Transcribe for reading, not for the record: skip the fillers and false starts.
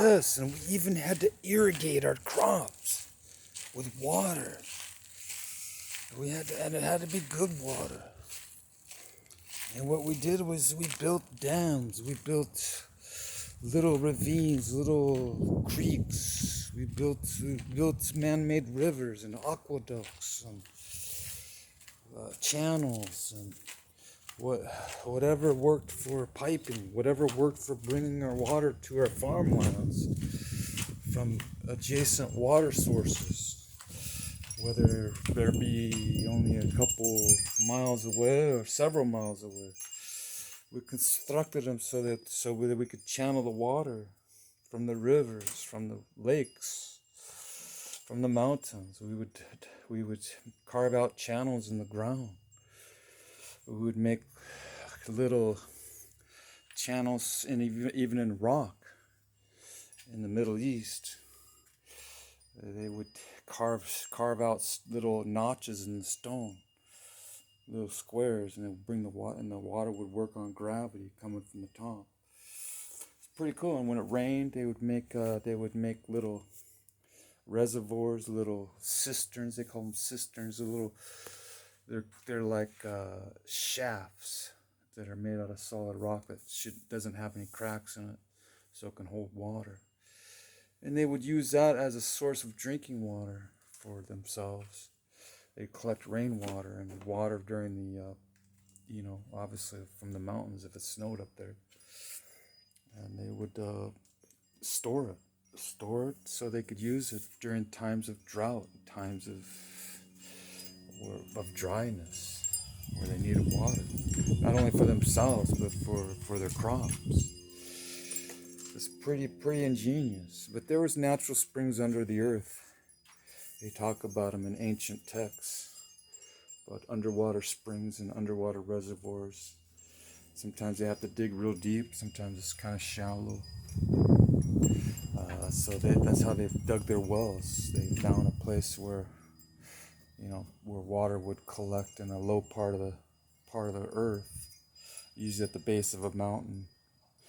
Yes, and we even had to irrigate our crops with water. And it had to be good water. And what we did was we built dams, we built little ravines, little creeks. We built man-made rivers and aqueducts and channels and whatever worked for piping, whatever worked for bringing our water to our farmlands from adjacent water sources, whether there be only a couple miles away or several miles away. We constructed them so that we could channel the water from the rivers, from the lakes, from the mountains. We would carve out channels in the ground. We would make little channels even in rock in the Middle East. They would carve out little notches in the stone, little squares, and they would bring the water, and the water would work on gravity coming from the top. It's pretty cool. And when it rained, they would make little reservoirs, little cisterns. They call them cisterns. They're like shafts that are made out of solid rock that doesn't have any cracks in it, so it can hold water. And they would use that as a source of drinking water for themselves. They collect rainwater and water during the, obviously from the mountains if it snowed up there. And they would store it so they could use it during times of drought, times of dryness, where they needed water, not only for themselves but for their crops. It's pretty ingenious. But there was natural springs under the earth. They talk about them in ancient texts, about underwater springs and underwater reservoirs. Sometimes they have to dig real deep. Sometimes it's kind of shallow. So that's how they dug their wells. They found a place where water would collect in a low part of the earth, usually at the base of a mountain.